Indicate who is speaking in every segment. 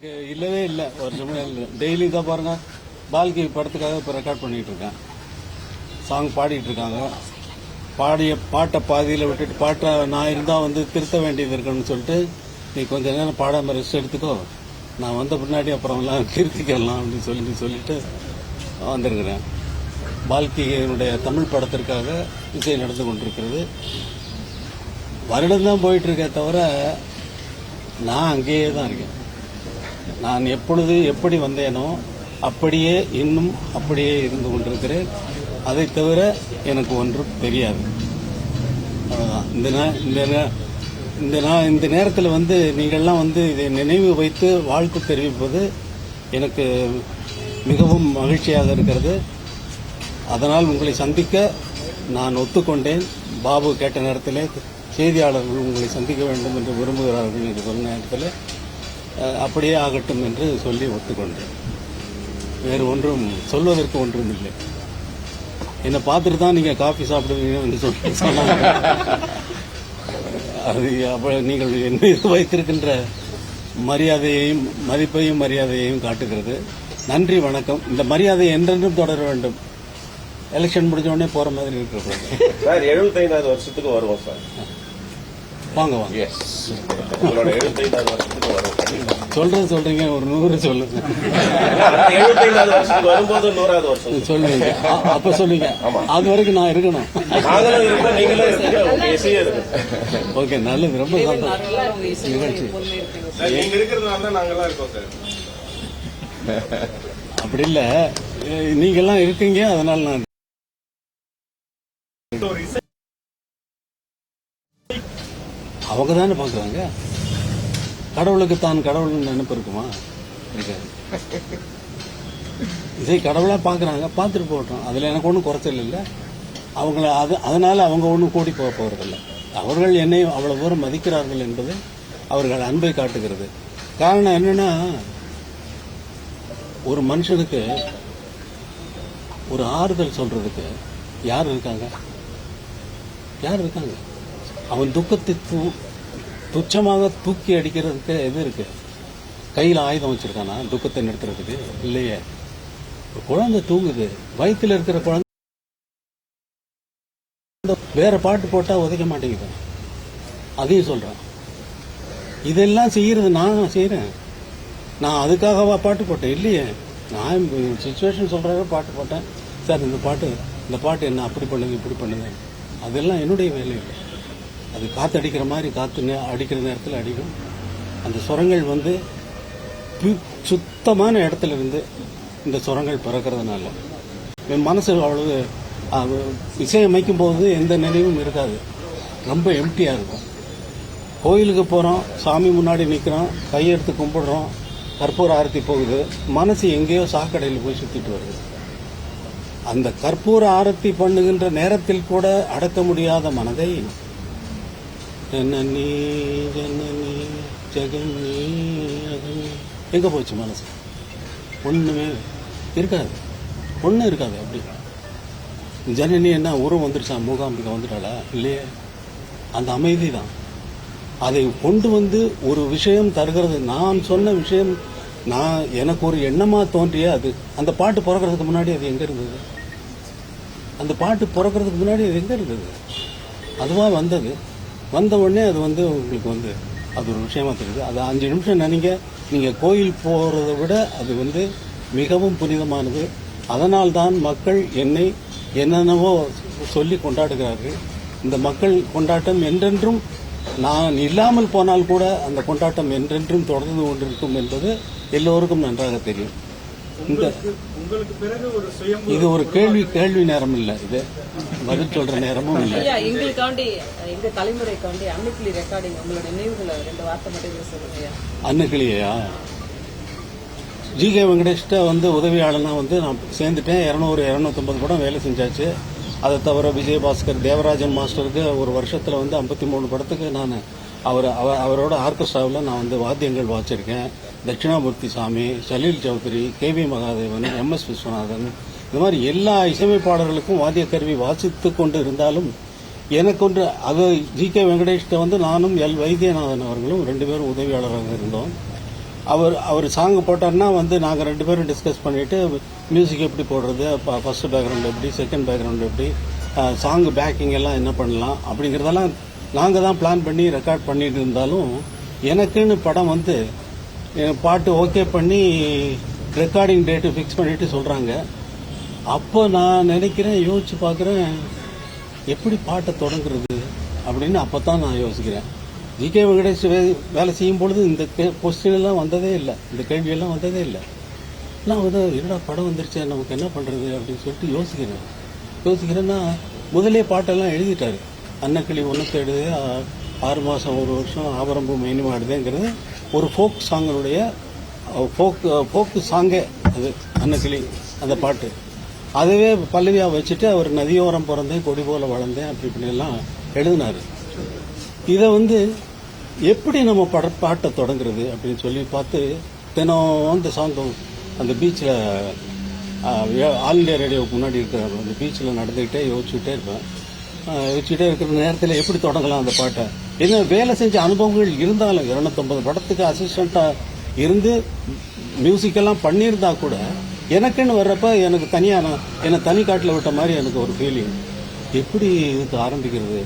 Speaker 1: இல்லவே இல்லை. வருஷமே இல்லை. டெய்லி தான் பாருங்க, பால்கி படத்துக்காக இப்போ ரெக்கார்ட் பண்ணிட்டு இருக்கேன். சாங் பாடிட்டு இருக்காங்க. பாட்டை பாதியில் விட்டுட்டு பாட்டை நான் இருந்தால் திருத்த வேண்டியது இருக்குன்னு சொல்லிட்டு, நீ கொஞ்ச நேரம் பாடாம ரெஸ்ட் எடுத்துக்கோ, நான் வந்த பின்னாடி அப்புறம் எல்லாம் திருத்திக்கலாம் அப்படின்னு சொல்லிட்டு வந்திருக்கிறேன். பால்கியினுடைய தமிழ் படத்திற்காக இசை நடந்து கொண்டிருக்கிறது. வருடம் தான் போயிட்டு இருக்கே தவிர நான் அங்கேயே தான் இருக்கேன். நான் எப்பொழுது எப்படி வந்தேனோ அப்படியே இன்னும் அப்படியே இருந்து கொண்டிருக்கிறேன். அதை தவிர எனக்கு ஒன்றும் தெரியாது. இந்த நேரத்தில் நீங்கள்லாம் இதை நினைவு வைத்து வாழ்த்து தெரிவிப்பது எனக்கு மிகவும் மகிழ்ச்சியாக இருக்கிறது. அதனால் உங்களை சந்திக்க நான் ஒத்துக்கொண்டேன். பாபு கேட்ட நேரத்தில் செய்தியாளர்கள் உங்களை சந்திக்க வேண்டும் என்று விரும்புகிறார்கள் என்று சொன்ன நேரத்தில் அப்படியே ஆகட்டும் என்று சொல்லி ஒத்துக்கொண்டேன். வேறு ஒன்றும் சொல்வதற்கு ஒன்றும் இல்லை. என்னை பார்த்துட்டு தான் நீங்கள் காஃபி சாப்பிடுவீங்க என்று சொன்னாங்க. அது நீங்கள் என் மீது வைத்திருக்கின்ற மரியாதையையும் மதிப்பையும் மரியாதையையும் காட்டுகிறது. நன்றி, வணக்கம். இந்த மரியாதை என்றென்றும் தொடர வேண்டும். எலெக்ஷன் முடிஞ்ச உடனே போற மாதிரி இருக்கிறது.
Speaker 2: சார் 75வது வருஷத்துக்கு வருவோம் சார்.
Speaker 1: வாங்க. சொல்றீங்க, ஒரு 100 சொல்லுங்க.
Speaker 2: 75வது வருஷத்துக்கு வரும்போது 100வது வருஷம்
Speaker 1: சொல்லுவீங்க. அப்ப சொல்லுவீங்க. அது வரைக்கும் நான் இருக்கணும். ஓகே, நல்லது. ரொம்ப நிகழ்ச்சி அப்படி இல்ல, நீங்கெல்லாம் இருக்கீங்க, அதனால நான் அவங்க தானே பாக்குறாங்க. கடவுளுக்கு தான் கடவுள் நினைப்பு இருக்குமா? இருக்காது. இதை கடவுளா பாக்குறாங்க, பார்த்துட்டு போட்டோம். அதுல எனக்கு ஒன்றும் குறைச்சல் இல்லை. அவங்கள அதனால அவங்க ஒன்றும் கூடி போக போறதில்லை. அவர்கள் என்னை அவ்வளவு தூரம் மதிக்கிறார்கள் என்பது அவர்கள் அன்பை காட்டுகிறது. காரணம் என்னன்னா, ஒரு மனுஷனுக்கு ஒரு ஆறுதல் சொல்றதுக்கு யார் இருக்காங்க? அவன் துக்கத்தை துச்சமாக தூக்கி அடிக்கிறதுக்கு எது இருக்கு? கையில் ஆயுதம் வச்சிருக்கானா துக்கத்தை நிறுத்துறதுக்கு? இல்லையே. ஒரு குழந்தை தூங்குது, வயிற்றுல இருக்கிற குழந்தை வேற பாட்டு போட்டா உதைக்க மாட்டேங்குது. அதையும் சொல்றான். இதெல்லாம் செய்யறது நான் செய்யறேன். நான் அதுக்காகவா பாட்டு போட்டேன்? இல்லையே. நான் சிச்சுவேஷன் சொல்றாங்க பாட்டு போட்டேன். சார் இந்த பாட்டு என்ன அப்படி பண்ணுங்க இப்படி பண்ணுங்க, அதெல்லாம் என்னுடைய வேலை இல்லை. அது காற்று அடிக்கிற மாதிரி காற்று அடிக்கிற நேரத்தில் அடிக்கும். அந்த சுரங்கள் சுத்தமான இடத்துல இருந்து இந்த சுரங்கள் பிறக்கிறதுனால என் மனசு அவ்வளவு இசையமைக்கும் போது எந்த நினைவும் இருக்காது. ரொம்ப எம்டியா இருக்கும். கோயிலுக்கு போறோம், சாமி முன்னாடி நிற்கிறோம், கையெடுத்து கும்பிடுறோம், கற்பூர ஆரத்தி போகுது, மனசு எங்கேயோ சாக்கடையில் போய் சுத்திட்டு வருது. அந்த கற்பூர ஆரத்தி பண்ணுகின்ற நேரத்தில் கூட அடக்க முடியாத மனதை ஜனனி ஜனனி ஜெகனி எங்க போச்சு மனசு? ஒண்ணுமே இருக்காது. ஒன்னும் இருக்காது. அப்படி ஜனனி என்ன உருவம் வந்துருச்சா? மூகாம்பிகை வந்துட்டாளா? இல்லையே. அந்த அமைதி தான் அதை கொண்டு ஒரு விஷயம் தருகிறது. நான் சொன்ன விஷயம் எனக்கு ஒரு எண்ணமா தோன்றிய அது. அந்த பாட்டு பிறக்கிறதுக்கு முன்னாடி அது எங்க இருந்தது? அதுவா வந்தது. வந்த உடனே அது உங்களுக்கு அது ஒரு விஷயமா தெரியுது. அது 5 நிமிஷம் நீங்க கோயில் போறதை விட அது மிகவும் புனிதமானது. அதனால் தான் மக்கள் என்னை என்னென்னவோ சொல்லி கொண்டாடுகிறார்கள். இந்த மக்கள் கொண்டாட்டம் என்றென்றும், நான் இல்லாமல் போனால் கூட அந்த கொண்டாட்டம் என்றென்றும் தொடர்ந்து கொண்டிருக்கும் என்பது எல்லோருக்கும் நன்றாக தெரியும். இது ஒரு கேள்வி நேரம் இல்ல, இது பதில் சொல்ற நேரமும் இல்ல.
Speaker 3: எங்களுக்காண்டி எங்க தலைமுறைக்காண்டி அன்னைக்கிளி ரெக்கார்டிங் உங்களோட நினைவுகளை 2 வார்த்தை மட்டும் சொல்லுங்க.
Speaker 1: அன்னைக்கிளியா? ஜி.கே. வெங்கடேஷ்ட உதவியாளனா நான் சேர்ந்துட்டேன். 200-250 படம் வேலை செஞ்சாச்சு. அதை தவிர விஜயபாஸ்கர், தேவராஜன் மாஸ்டருக்கு ஒரு வருஷத்துல 53 படத்துக்கு நான் அவரோட ஆர்கெஸ்ட்ராவில் நான் வாத்தியங்கள் வாச்சிருக்கேன். தட்சிணாமூர்த்தி சாமி, சலீல் சௌத்ரி, KV மகாதேவன், MS விஸ்வநாதன், இந்த மாதிரி எல்லா இசையமைப்பாளர்களுக்கும் வாத்திய கருவி வாசித்து கொண்டு இருந்தாலும் எனக்கு ஒன்று அது ஜி.கே. வெங்கடேஷ்ட நானும் எல் வைத்தியநாதன் அவர்களும் 2 பேரும் உதவியாளராக இருந்தோம். அவர் சாங் போட்டார்னா வந்து நாங்கள் 2 பேரும் டிஸ்கஸ் பண்ணிட்டு மியூசிக் எப்படி போடுறது, ஃபர்ஸ்ட் பேக்ரவுண்ட் எப்படி, செகண்ட் பேக்ரவுண்ட் எப்படி, சாங் பேக்கிங் எல்லாம் என்ன பண்ணலாம் அப்படிங்கறதெல்லாம் நாங்கள் தான் பிளான் பண்ணி ரெக்கார்ட் பண்ணிட்டு இருந்தாலும் எனக்குன்னு படம் வந்து பாட்டு ஓகே பண்ணி ரெக்கார்டிங் டேட்டு ஃபிக்ஸ் பண்ணிட்டு சொல்றாங்க. அப்போ நான் நினைக்கிறேன், யோசிச்சு பார்க்குறேன் எப்படி பாட்டை தொடங்குறது அப்படின்னு. அப்பதான் நான் யோசிக்கிறேன், ஜி.கே. வெங்கடேஷ் வேலை செய்யும் பொழுது இந்த கொஸ்டின் எல்லாம் வந்ததே இல்லை, இந்த கேள்வியெல்லாம் வந்ததே இல்லை. நான் வந்து என்னடா படம் வந்துருச்சு, நமக்கு என்ன பண்றது அப்படின்னு சொல்லிட்டு யோசிக்கிறேன்னா முதலே பாட்டெல்லாம் எழுதிட்டாரு. அன்னக்கிளி ஒன்று தேடுது, 6 மாசம் 1 வருஷம், ஆபரம்பு மெயினுமாடுதுங்கிறது ஒரு ஃபோக் சாங்கனுடைய ஃபோக் சாங்கே அது. அன்னக்கிளி அந்த பாட்டு அதுவே பல்லவியா வச்சுட்டு அவர் நதியோரம் பிறந்தேன், கொடி போல வளர்ந்தேன், அப்படி இப்படி எல்லாம் எழுதினாரு. இதை வந்து எப்படி நம்ம பாட்டை தொடங்குறது அப்படின்னு சொல்லி பார்த்து தினம் அந்த சாங் அந்த பீச்சில் ஆல் இண்டியா ரேடியோவுக்கு முன்னாடி இருக்கிற அந்த பீச்சில் நடந்துக்கிட்டே யோசிச்சுட்டே இருப்பேன். யோசிச்சுட்டே இருக்கிற நேரத்தில் எப்படி தொடங்கலாம் அந்த பாட்டை. என்ன வேலை செஞ்ச அனுபவங்கள் இருந்தாலும் 250 படத்துக்கு அசிஸ்டண்டாக இருந்து மியூசிக்கெல்லாம் பண்ணியிருந்தா கூட எனக்குன்னு வர்றப்ப எனக்கு தனியாக என்னை தனி காட்டில் விட்ட மாதிரி எனக்கு ஒரு ஃபீலிங். எப்படி இதுக்கு ஆரம்பிக்கிறது?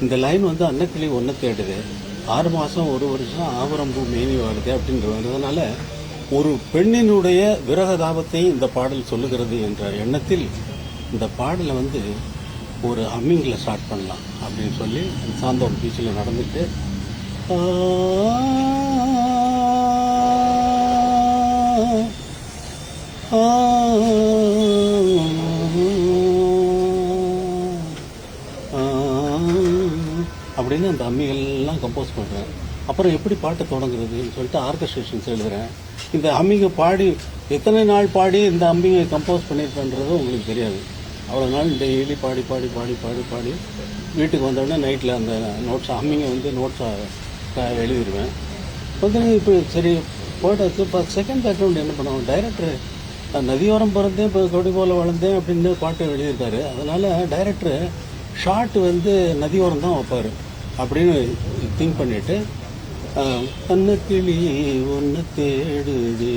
Speaker 1: இந்த லைன் வந்து அன்னக்கிளி ஒன்று தேடுது, 6 மாசம் 1 வருஷம், ஆவரம்பூ மேனி வாடுது அப்படின்றதுனால ஒரு பெண்ணினுடைய விரகதாபத்தை இந்த பாடல் சொல்லுகிறது என்ற எண்ணத்தில் இந்த பாடலை வந்து ஒரு ஹம்மிங்கில் ஸ்டார்ட் பண்ணலாம் அப்படின்னு சொல்லி சாந்தோம் பீச்சில் நடந்துட்டு அப்படின்னு அந்த அம்மிகள்லாம் கம்போஸ் பண்ணுறேன். அப்புறம் எப்படி பாட்டு தொடங்குறதுன்னு சொல்லிட்டு ஆர்கஸ்ட்ரேஷன்ஸ் எழுதுறேன். இந்த அம்மிங்க பாடி எத்தனை நாள் பாடி இந்த அம்மிங்கை கம்போஸ் பண்ணியிருப்பேன்றது உங்களுக்கு தெரியாது. அவ்வளோ நாள் டெய்லி பாடி பாடி பாடி பாடி பாடி வீட்டுக்கு வந்தோடனே நைட்டில் அந்த நோட்ஸ் அம்மிங்க வந்து நோட்ஸாக எழுதிடுவேன். வந்து இப்போ சரி போட்டாச்சு. இப்போ செகண்ட் பேக்ரவுண்ட் என்ன பண்ணுவோம், டைரக்டர் நதியோரம் பிறந்தேன், இப்போ கொடி போல வளர்ந்தேன் அப்படின்னு பாட்டு எழுதியிருக்காரு. அதனால டைரக்டர் ஷார்ட் வந்து நதியோரம் தான் வைப்பார் அப்படின்னு திங்க் பண்ணிட்டு அன்னக்கிளி ஒன்று தேடுதே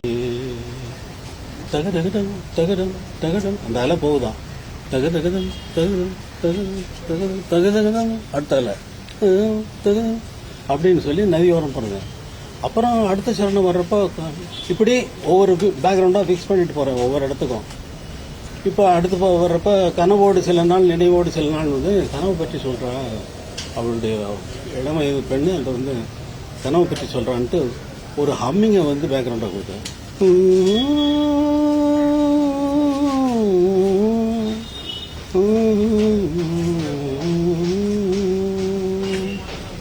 Speaker 1: தகதகடம் தகடம் தகடம் அந்த அலை போகுதான், தகதகதம் தகதம் தகதம் தகதம் தகதகதம் அடுத்த அலை தகதம் அப்படின்னு சொல்லி நதியோரம் போனேன். அப்புறம் அடுத்த சரணம் வர்றப்போ இப்படி ஒவ்வொரு பேக்ரவுண்டாக ஃபிக்ஸ் பண்ணிட்டு போகிறேன் ஒவ்வொரு இடத்துக்கும். இப்போ அடுத்து வர்றப்ப கனவோடு சில நாள், நினைவோடு சில நாள் வந்து கனவு பற்றி சொல்கிறா, அவளுடைய இளமை பெண்ணு அந்த வந்து கனவு பற்றி சொல்கிறான்ட்டு ஒரு ஹம்மிங்கை வந்து பேக்ரவுண்டாக கொடுத்தேன்.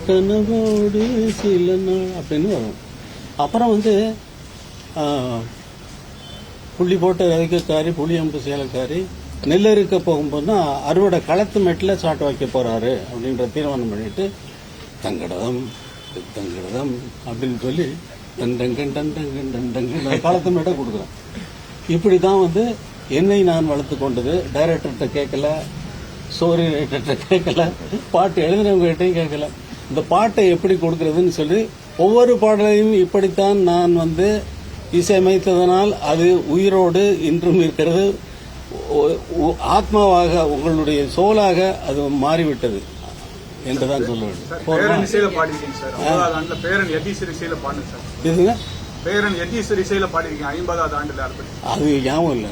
Speaker 1: கனவோடு சில நாள் அப்படின்னு வரும். அப்புறம் வந்து புள்ளி போட்ட விதைக்காரி, புளியம்பு சேலக்காரி, நெல் இருக்க போகும்போதுனா அறுவடை களத்து மெட்டில் சாட்டு வைக்க போறாரு அப்படின்ற தீர்மானம் பண்ணிட்டு தங்கடம் தங்கடம் அப்படின்னு சொல்லி டண்டங்கன் டண்டங்கன் டண்டங்கன் களத்து மெட்டை கொடுக்குறேன். இப்படி தான் வந்து என்னை நான் வளர்த்து கொண்டது. டைரக்டர்கிட்ட கேட்கல, ஸ்டோரி ரைட்டர்கிட்ட கேட்கல, பாட்டு எழுதினவங்ககிட்டையும் கேட்கல. இந்த பாட்டை எப்படி கொடுக்கறதுன்னு சொல்லி ஒவ்வொரு பாடலையும் இப்படித்தான் நான் வந்து இசையமைத்ததனால் அது உயிரோடு இன்றும் இருக்கிறது. ஆத்மாவாக, உங்களுடைய சோலாக அது மாறிவிட்டது என்றுதான் சொல்ல வேண்டும். அது ஞாபகம் இல்லை.